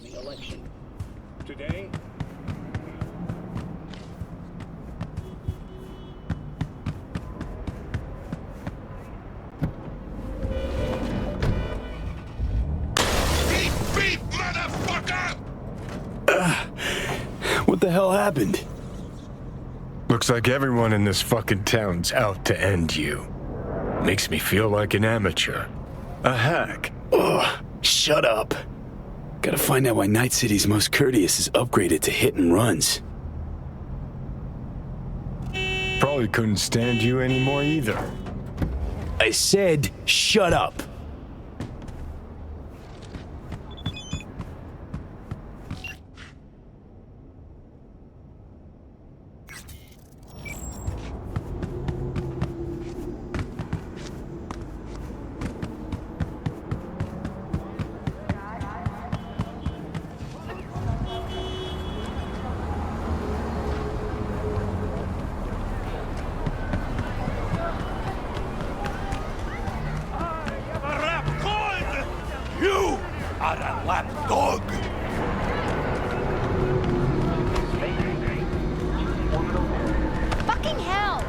The election. Today, Beep, motherfucker! What the hell happened? Looks like everyone in this fucking town's out to end you. Makes me feel like an amateur. A hack. Ugh, shut up. Gotta find out why Night City's most courteous is upgraded to hit and runs. Probably couldn't stand you anymore either. I said, shut up. You are a lapdog! Fucking hell!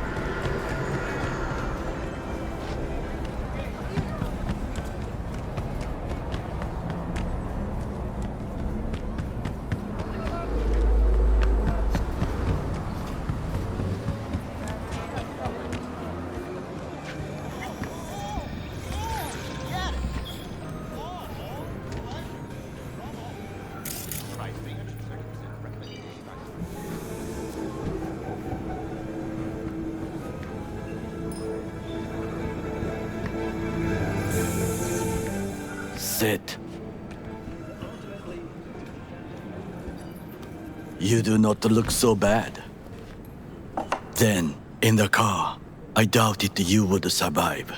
Sit. You do not look so bad. Then, in the car, I doubted you would survive.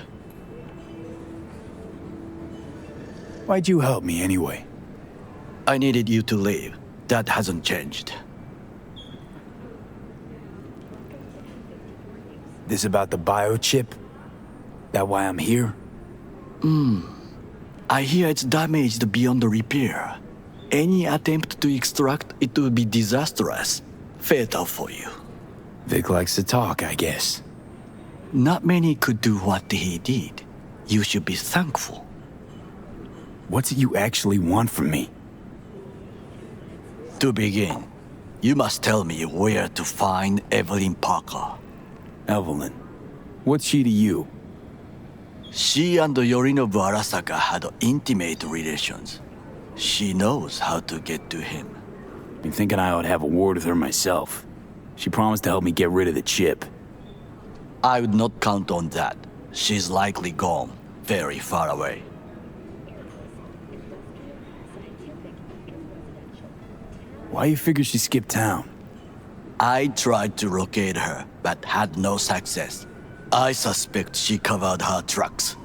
Why'd you help me anyway? I needed you to leave. That hasn't changed. This about the biochip? That why I'm here? I hear it's damaged beyond repair. Any attempt to extract it would be disastrous. Fatal for you. Vic likes to talk, I guess. Not many could do what he did. You should be thankful. What's it you actually want from me? To begin, you must tell me where to find Evelyn Parker. Evelyn. What's she to you? She and Yorinobu Arasaka had intimate relations. She knows how to get to him. Been thinking I ought to have a word with her myself. She promised to help me get rid of the chip. I would not count on that. She's likely gone, very far away. Why you figure she skipped town? I tried to locate her, but had no success. I suspect she covered her tracks.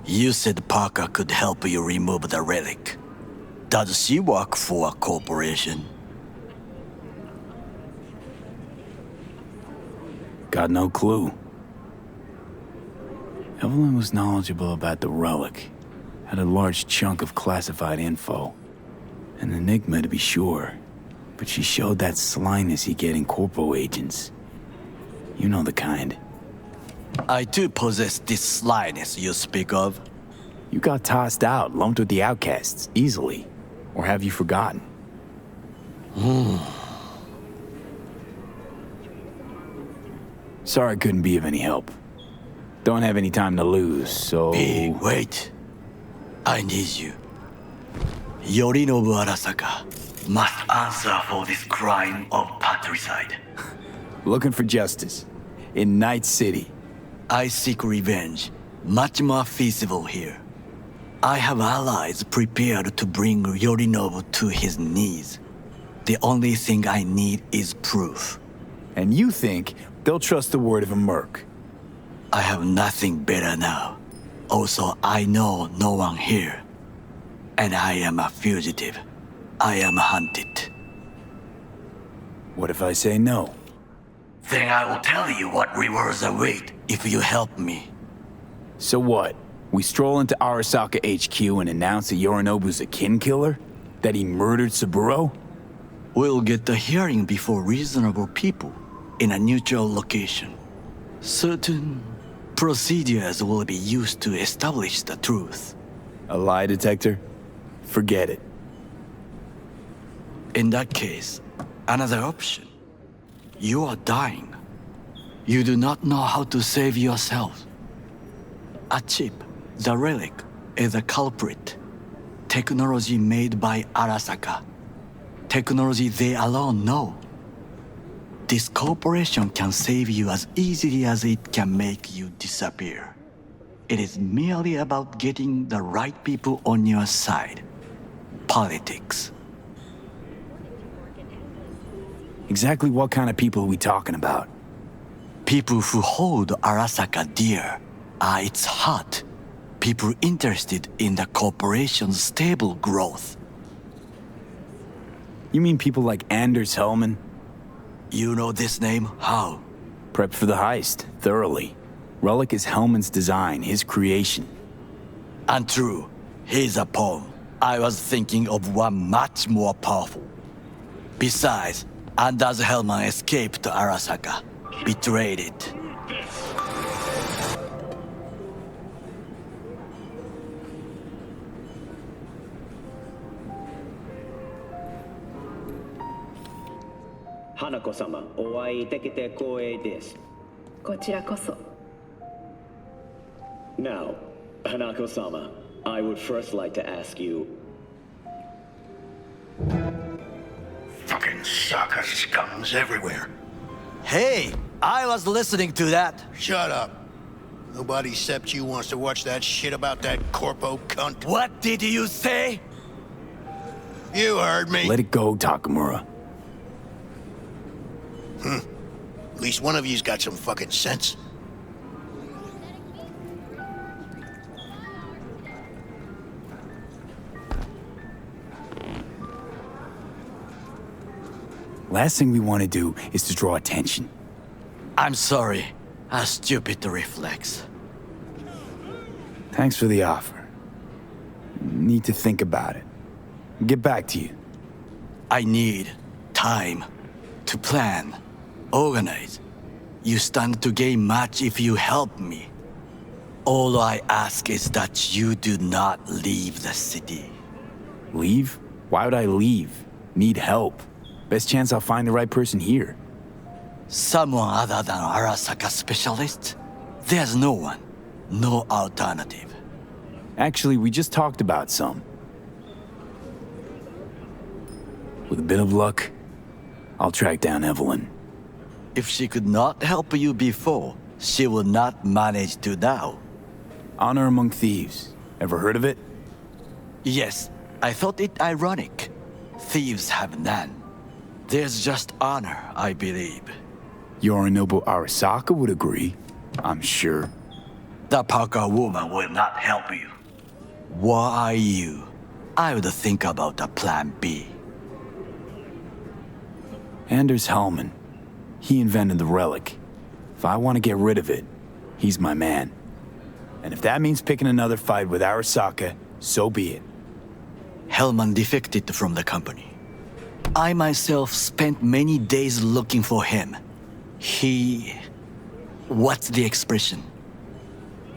You said Parker could help you remove the relic. Does she work for a corporation? Got no clue. Evelyn was knowledgeable about the relic. Had a large chunk of classified info. An enigma to be sure. But she showed that slyness you get in corpo agents. You know the kind. I too possess this slyness you speak of. You got tossed out, lumped with the outcasts, easily. Or have you forgotten? Sorry I couldn't be of any help. Don't have any time to lose, so... Hey, wait. I need you. Yorinobu Arasaka must answer for this crime of patricide. Looking for justice. In Night City. I seek revenge, much more feasible here. I have allies prepared to bring Yorinobu to his knees. The only thing I need is proof. And you think they'll trust the word of a merc? I have nothing better now. Also, I know no one here. And I am a fugitive. I am hunted. What if I say no? Then I will tell you what rewards await if you help me. So what? We stroll into Arasaka HQ and announce that Yorinobu's a kin killer? That he murdered Saburo? We'll get the hearing before reasonable people in a neutral location. Certain procedures will be used to establish the truth. A lie detector? Forget it. In that case, another option. You are dying. You do not know how to save yourself. A chip, the relic, is a culprit. Technology made by Arasaka. Technology they alone know. This corporation can save you as easily as it can make you disappear. It is merely about getting the right people on your side. Politics. Exactly what kind of people are we talking about? People who hold Arasaka dear are its heart. People interested in the corporation's stable growth. You mean people like Anders Hellman? You know this name? How? Prepped for the heist, thoroughly. Relic is Hellman's design, his creation. Untrue. He's a pawn. I was thinking of one much more powerful. Besides, Anders Hellman escaped to Arasaka. Betrayed it. Hanako-sama, お会いできて光栄です。こちらこそ。Now, Hanako-sama, I would first like to ask you. Fucking sucker scums everywhere. Hey, I was listening to that. Shut up. Nobody except you wants to watch that shit about that corpo cunt. What did you say? You heard me. Let it go, Takamura. At least one of you's got some fucking sense. Last thing we want to do is to draw attention. I'm sorry. A stupid reflex. Thanks for the offer. Need to think about it. Get back to you. I need time to plan, organize. You stand to gain much if you help me. All I ask is that you do not leave the city. Leave? Why would I leave? Need help. Best chance I'll find the right person here. Someone other than Arasaka specialist? There's no one. No alternative. Actually, we just talked about some. With a bit of luck, I'll track down Evelyn. If she could not help you before, she will not manage to now. Honor among thieves. Ever heard of it? Yes, I thought it ironic. Thieves have none. There's just honor, I believe. Yorinobu Arasaka would agree, I'm sure. The Parker woman will not help you. Why are you? I would think about a plan B. Anders Hellman. He invented the relic. If I want to get rid of it, he's my man. And if that means picking another fight with Arasaka, so be it. Hellman defected from the company. I myself spent many days looking for him. What's the expression?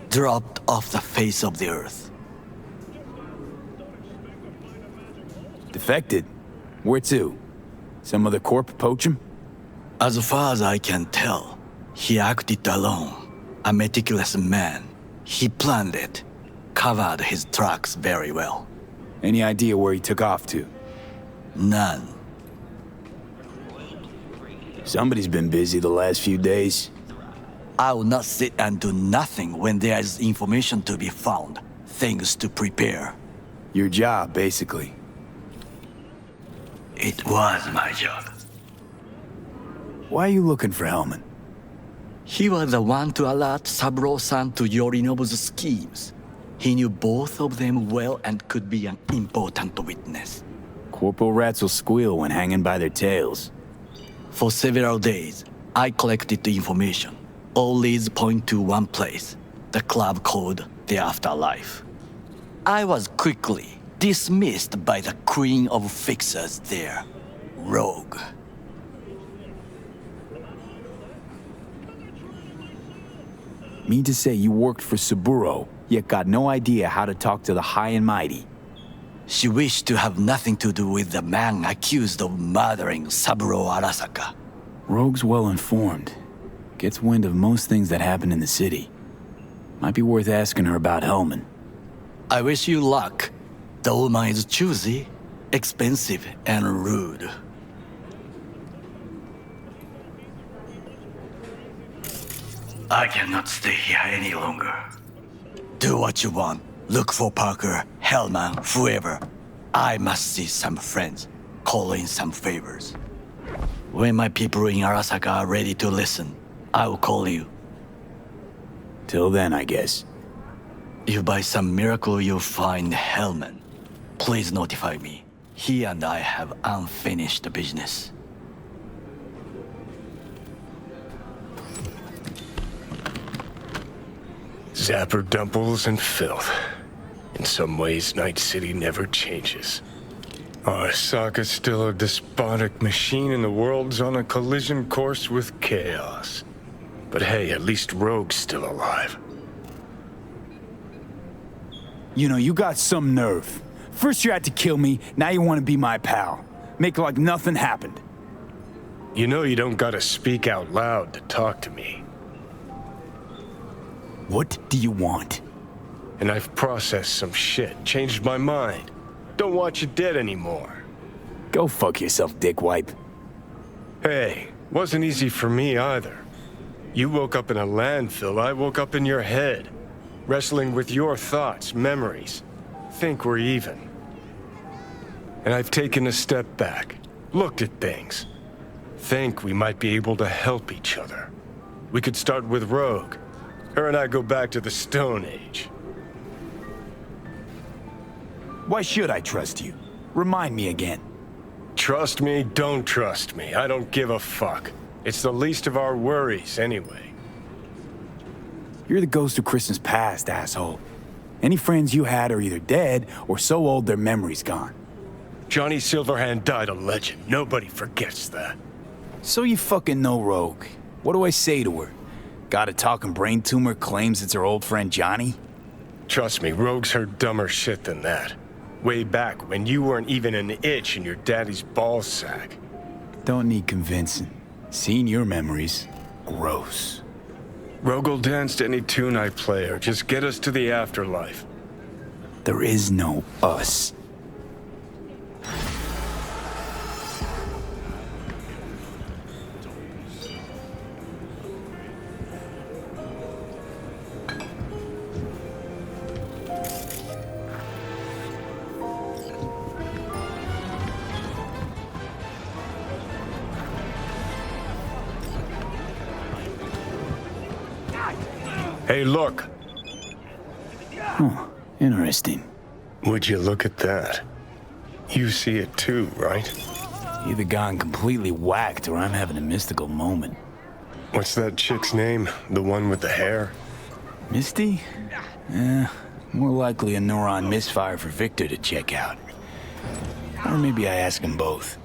Dropped off the face of the earth. Defected? Where to? Some other corp poach him? As far as I can tell, he acted alone. A meticulous man. He planned it. Covered his tracks very well. Any idea where he took off to? None. Somebody's been busy the last few days. I will not sit and do nothing when there is information to be found. Things to prepare. Your job, basically. It was my job. Why are you looking for Hellman? He was the one to alert Saburo-san to Yorinobu's schemes. He knew both of them well and could be an important witness. Corporal rats will squeal when hanging by their tails. For several days, I collected the information. All leads point to one place, the club called the Afterlife. I was quickly Dismissed by the queen of fixers there, Rogue. Mean to say you worked for Saburo, yet got no idea how to talk to the high and mighty. She wished to have nothing to do with the man accused of murdering Saburo Arasaka. Rogue's well informed. Gets wind of most things that happen in the city. Might be worth asking her about Hellman. I wish you luck. The woman is choosy, expensive, and rude. I cannot stay here any longer. Do what you want. Look for Parker, Hellman, whoever. I must see some friends. Call in some favors. When my people in Arasaka are ready to listen, I will call you. Till then, I guess. If by some miracle you find Hellman, please notify me. He and I have unfinished business. Zapper dumples and filth. In some ways, Night City never changes. Arasaka's still a despotic machine and the world's on a collision course with chaos. But hey, at least Rogue's still alive. You know, you got some nerve. First you had to kill me, now you want to be my pal. Make like nothing happened. You know you don't gotta speak out loud to talk to me. What do you want? And I've processed some shit, changed my mind. Don't want you dead anymore. Go fuck yourself, dickwipe. Hey, wasn't easy for me either. You woke up in a landfill, I woke up in your head. Wrestling with your thoughts, memories. Think we're even. And I've taken a step back, looked at things. Think we might be able to help each other. We could start with Rogue. Her and I go back to the Stone Age. Why should I trust you? Remind me again. Trust me, don't trust me. I don't give a fuck. It's the least of our worries, anyway. You're the ghost of Christmas past, asshole. Any friends you had are either dead or so old their memory's gone. Johnny Silverhand died a legend. Nobody forgets that. So you fucking know Rogue. What do I say to her? Got a talking brain tumor claims it's her old friend Johnny? Trust me, Rogue's heard dumber shit than that. Way back when you weren't even an itch in your daddy's ball sack. Don't need convincing. Seeing your memories, gross. Rogue will dance to any tune I play or just get us to the afterlife. There is no us. Hey, look. Huh, interesting. Would you look at that? You see it too, right? Either gone completely whacked or I'm having a mystical moment. What's that chick's name? The one with the hair? Misty? More likely a neuron misfire for Victor to check out. Or maybe I ask them both.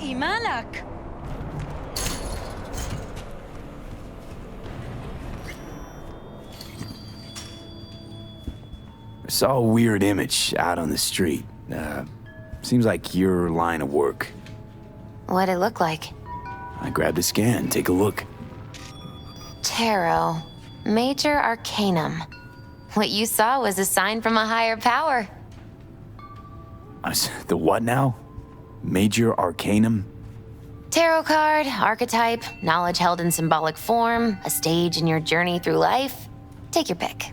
في مالك؟ I saw a weird image out on the street. Seems like your line of work. What'd it look like? I grabbed a scan, take a look. Tarot. Major Arcanum. What you saw was a sign from a higher power. The what now? Major Arcanum? Tarot card, archetype, knowledge held in symbolic form, a stage in your journey through life. Take your pick.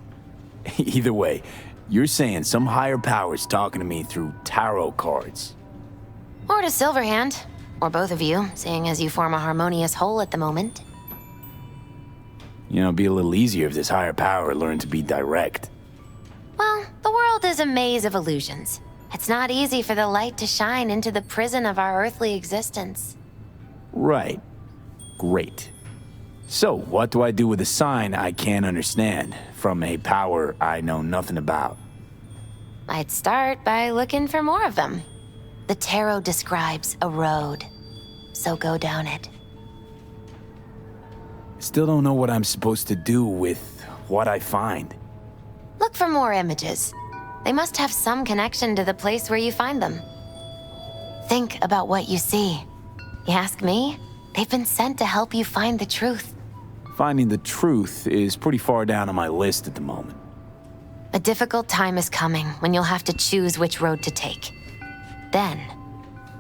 Either way, you're saying some higher power's talking to me through tarot cards. Or to Silverhand. Or both of you, seeing as you form a harmonious whole at the moment. You know, it'd be a little easier if this higher power learned to be direct. Well, the world is a maze of illusions. It's not easy for the light to shine into the prison of our earthly existence. Right. Great. So, what do I do with a sign I can't understand from a power I know nothing about? I'd start by looking for more of them. The tarot describes a road, so go down it. Still don't know what I'm supposed to do with what I find. Look for more images. They must have some connection to the place where you find them. Think about what you see. You ask me? They've been sent to help you find the truth. Finding the truth is pretty far down on my list at the moment. A difficult time is coming when you'll have to choose which road to take. Then,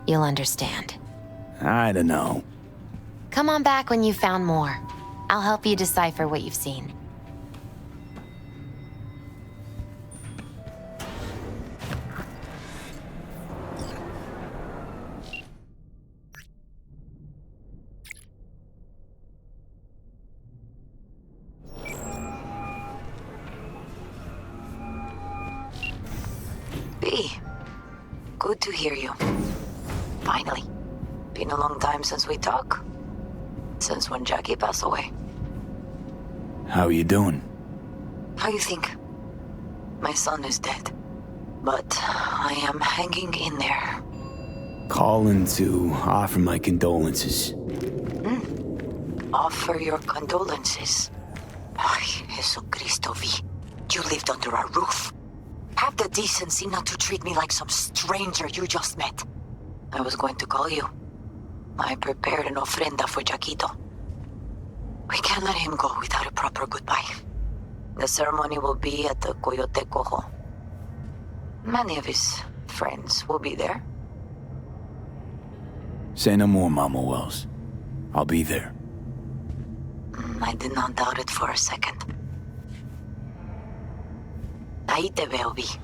you'll understand. I don't know. Come on back when you've found more. I'll help you decipher what you've seen. B. Good to hear you. Finally. Been a long time since we talked. Since when Jackie passed away. How are you doing? How you think? My son is dead. But I am hanging in there. Calling to offer my condolences. Offer your condolences. Ay, Jesucristo V. You lived under our roof. Have the decency not to treat me like some stranger you just met. I was going to call you. I prepared an ofrenda for Jaquito. We can't let him go without a proper goodbye. The ceremony will be at the Coyote Cojo. Many of his friends will be there. Say no more, Mama Wells. I'll be there. I did not doubt it for a second. Ahí te veo, Vi.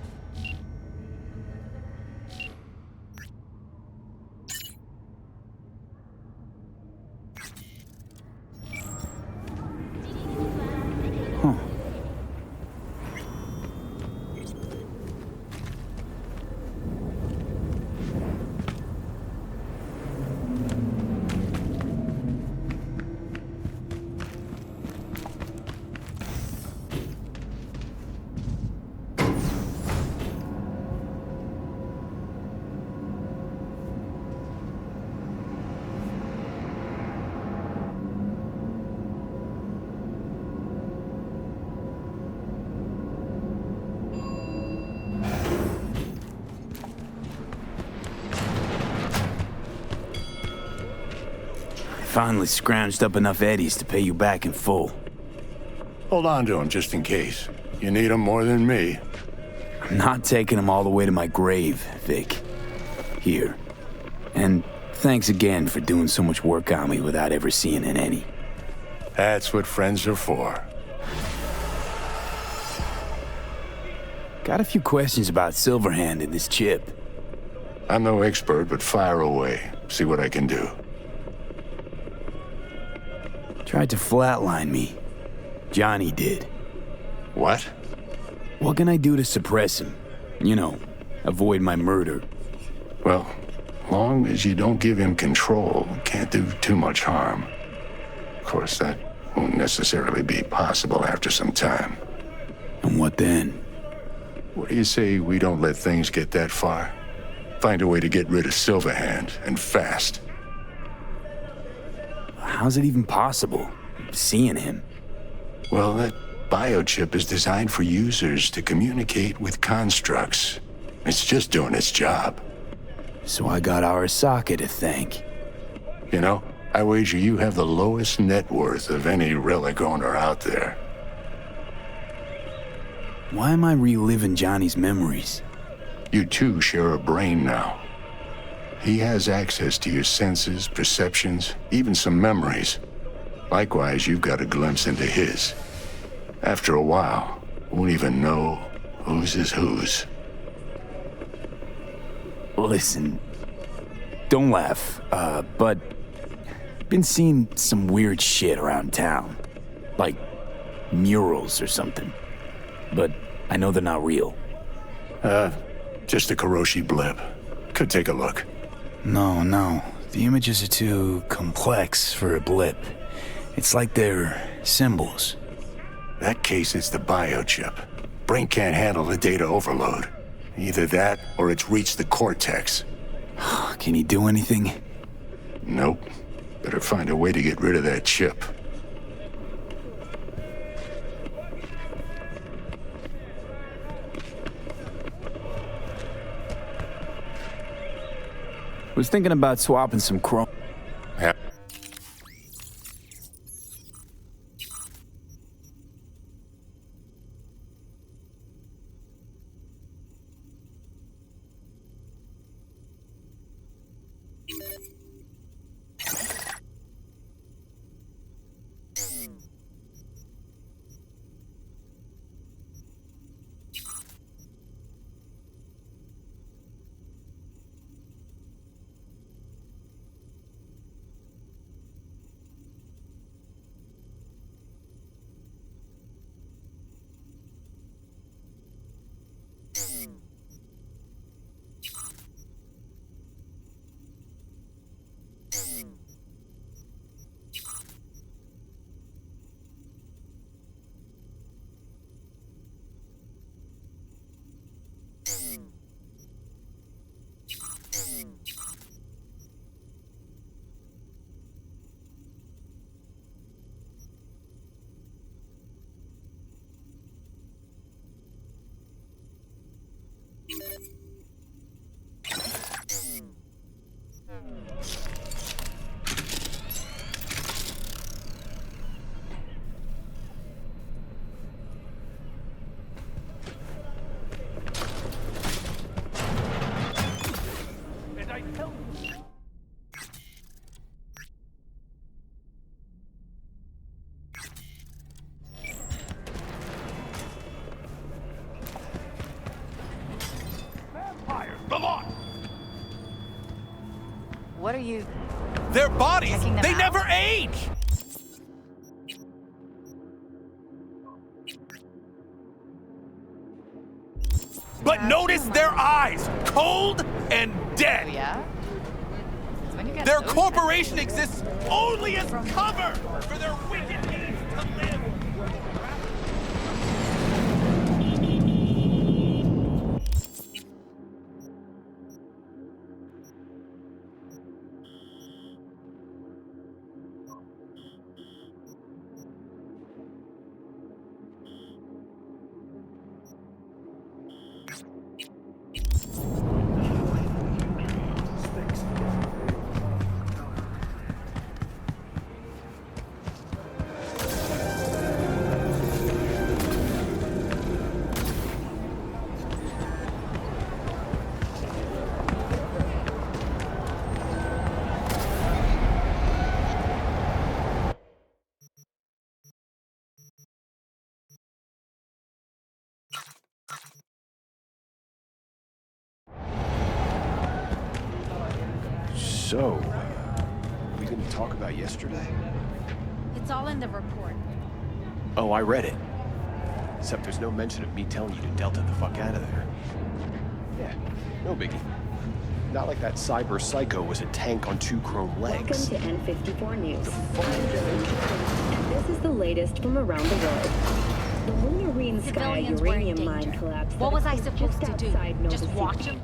Finally scrounged up enough eddies to pay you back in full. Hold on to him just in case. You need him more than me. I'm not taking them all the way to my grave, Vic. Here. And thanks again for doing so much work on me without ever seeing an any. That's what friends are for. Got a few questions about Silverhand and this chip. I'm no expert, but fire away. See what I can do. Tried to flatline me. Johnny did. What? What can I do to suppress him? You know, avoid my murder. Well, long as you don't give him control, can't do too much harm. Of course, that won't necessarily be possible after some time. And what then? What do you say we don't let things get that far? Find a way to get rid of Silverhand, and fast. how's it even possible? Seeing him? Well, that biochip is designed for users to communicate with constructs. It's just doing its job. So I got Arasaka to thank. You know, I wager you have the lowest net worth of any relic owner out there. Why am I reliving Johnny's memories? You two share a brain now. He has access to your senses, perceptions, even some memories. Likewise, you've got a glimpse into his. After a while, won't even know whose is whose. Listen, don't laugh, but been seeing some weird shit around town. Like murals or something. But I know they're not real. Just a Kiroshi blip. Could take a look. No. The images are too complex for a blip. It's like they're symbols. That case is the biochip. Brain can't handle the data overload. Either that, or it's reached the cortex. Can he do anything? Nope. Better find a way to get rid of that chip. Was thinking about swapping some chrome. Yeah. What are you... Their bodies, they out? never age! But notice their eyes, cold and dead. Oh, yeah? When you get Their those corporation exists only as cover for their wicked needs to live. So, we didn't talk about yesterday? It's all in the report. Oh, I read it. Except there's no mention of me telling you to Delta the fuck out of there. Yeah, no biggie. Not like that cyber psycho was a tank on 2 chrome legs. Welcome to N54 News. And this is the latest from around the world. The Lunarine Sky uranium mine collapse. What was I supposed to do? Just watch him?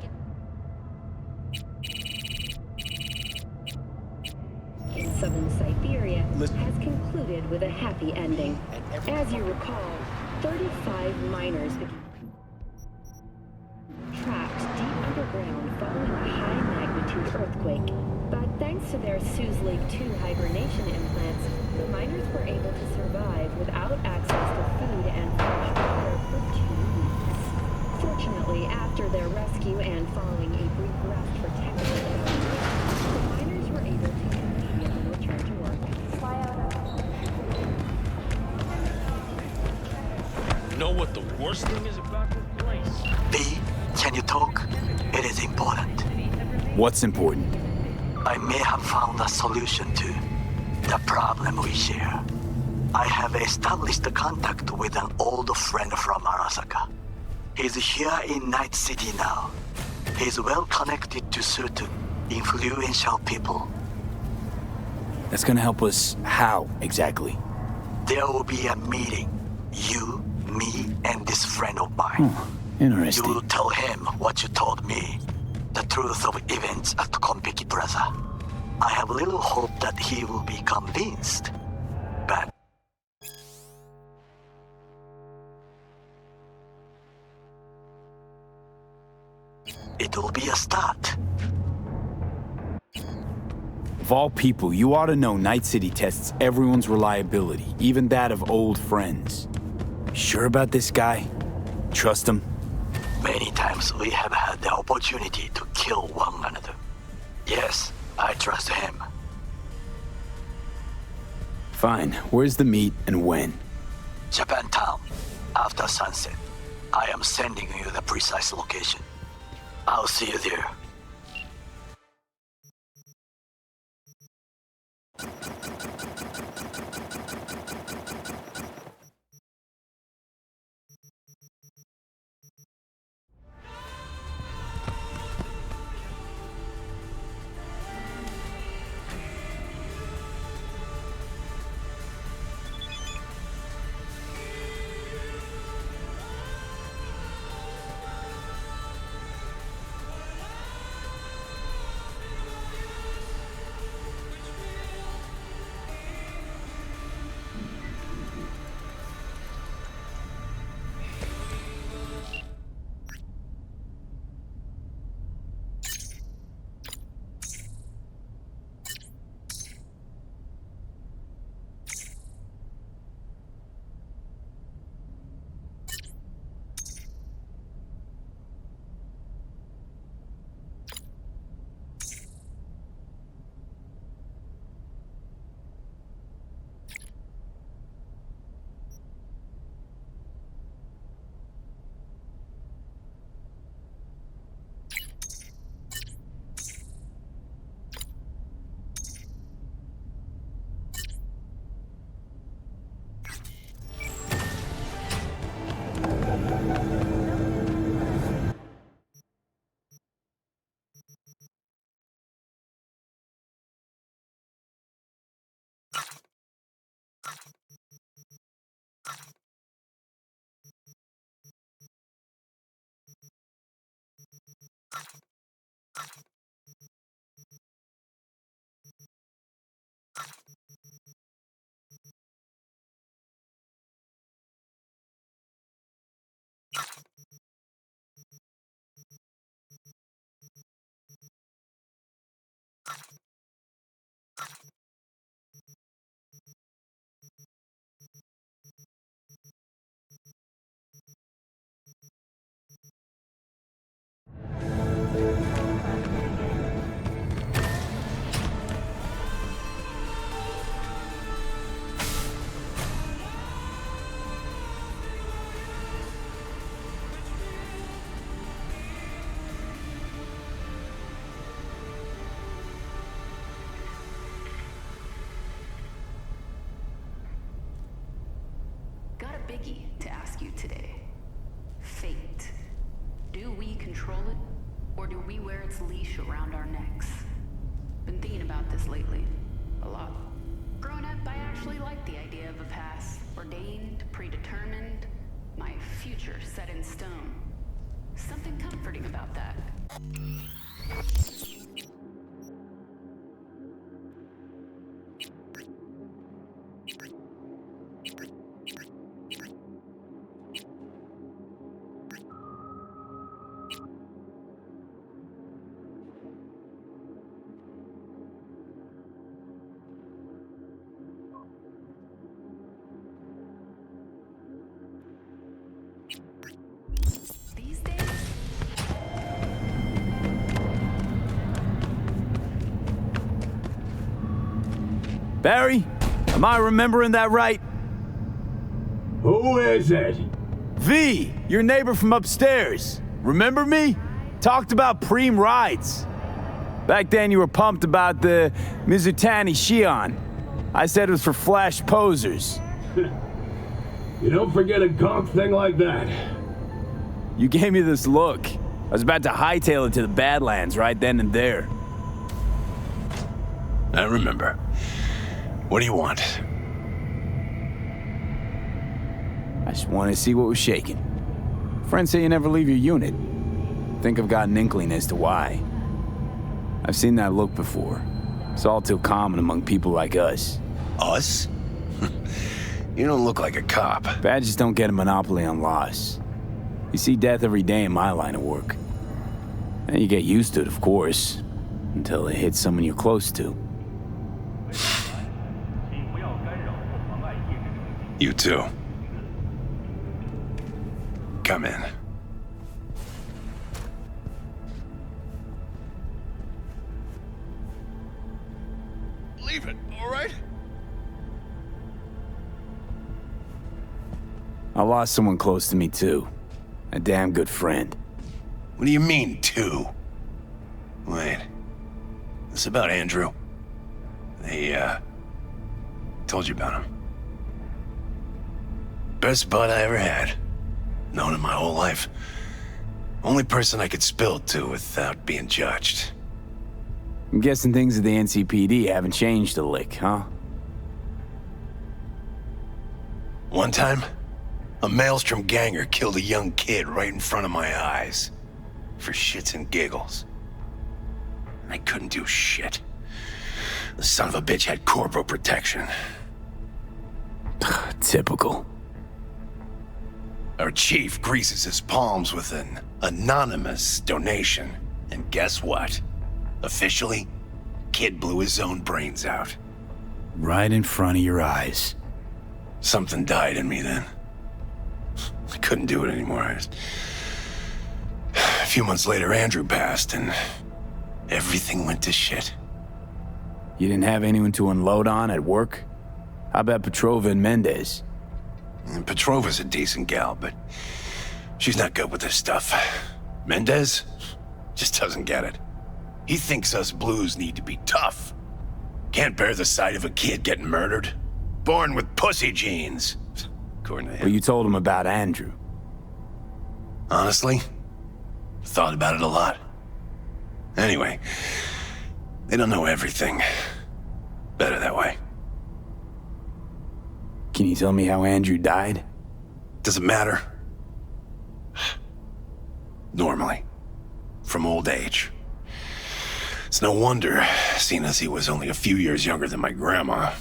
In southern Siberia, has concluded with a happy ending. As you recall, 35 miners became trapped deep underground following a high-magnitude earthquake. But thanks to their Suze Lake 2 hibernation implants, the miners were able to survive without access to food and fresh water for 2 weeks. Fortunately, after their rescue and following a brief rest for technical failure, the miners were able to immediately return to work. Know what the worst thing is about this place? B, can you talk? It is important. What's important? I may have found a solution to the problem we share. I have established a contact with an old friend from Arasaka. He's here in Night City now. He's well connected to certain influential people. That's gonna help us how, exactly? There will be a meeting. You, me, and this friend of mine. Interesting. You will tell him what you told me. The truth of events at Konpeki Plaza. I have little hope that he will be convinced. But it will be a start. Of all people, you ought to know Night City tests everyone's reliability, even that of old friends. Sure about this guy? Trust him? Many times we have had the opportunity to kill one another. Yes, I trust him. Fine. Where's the meet and when? Japantown, after sunset. I am sending you the precise location. I'll see you there. Got a biggie to ask you today. Fate. Do we control it, or do we wear its leash around our necks? Been thinking about this lately. A lot. Growing up, I actually liked the idea of a past. Ordained, predetermined, my future set in stone. Something comforting about that. Barry, am I remembering that right? Who is it? V, your neighbor from upstairs. Remember me? Talked about preem rides. Back then you were pumped about the Mizutani Shion. I said it was for flash posers. You don't forget a conk thing like that. You gave me this look. I was about to hightail it to the Badlands right then and there. I remember. What do you want? I just wanted to see what was shaking. Friends say you never leave your unit. Think I've got an inkling as to why. I've seen that look before. It's all too common among people like us. Us? You don't look like a cop. Badges don't get a monopoly on loss. You see death every day in my line of work. And you get used to it, of course, until it hits someone you're close to. You too. Come in. Leave it, all right? I lost someone close to me, too. A damn good friend. What do you mean, two? Wait. This about Andrew? They, told you about him. Best bud I ever had. Known him my whole life. Only person I could spill to without being judged. I'm guessing things at the NCPD haven't changed a lick, huh? One time, a Maelstrom ganger killed a young kid right in front of my eyes. For shits and giggles. And I couldn't do shit. The son of a bitch had corporal protection. Typical. Our chief greases his palms with an anonymous donation. And guess what? Officially, kid blew his own brains out. Right in front of your eyes. Something died in me then. I couldn't do it anymore. A few months later, Andrew passed, and everything went to shit. You didn't have anyone to unload on at work? How about Petrova and Mendez? And Petrova's a decent gal, but she's not good with this stuff. Mendez just doesn't get it. He thinks us blues need to be tough. Can't bear the sight of a kid getting murdered. Born with pussy genes, according to him. But you told him about Andrew. Honestly, thought about it a lot. Anyway, they don't know everything. Better that way. Can you tell me how Andrew died? Does it matter? Normally. From old age. It's no wonder, seeing as he was only a few years younger than my grandma.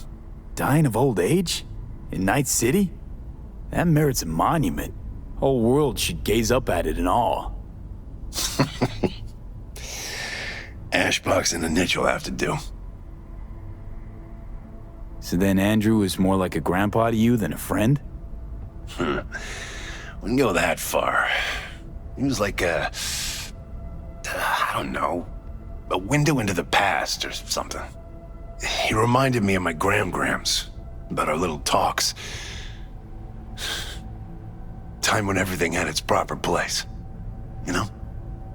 Dying of old age? In Night City? That merits a monument. Whole world should gaze up at it in awe. Ashbox and the niche will have to do. So then Andrew was more like a grandpa to you than a friend? Wouldn't go that far. He was like I don't know, a window into the past or something. He reminded me of my grams, about our little talks. Time when everything had its proper place. You know?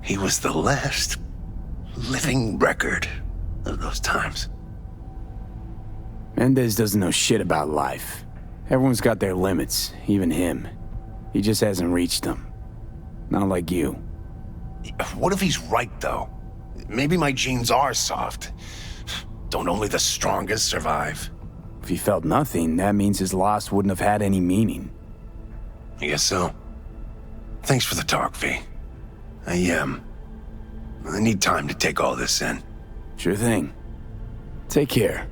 He was the last living record of those times. Mendez doesn't know shit about life. Everyone's got their limits, even him. He just hasn't reached them. Not like you. What if he's right, though? Maybe my genes are soft. Don't only the strongest survive? If he felt nothing, that means his loss wouldn't have had any meaning. I guess so. Thanks for the talk, V. I need time to take all this in. Sure thing. Take care.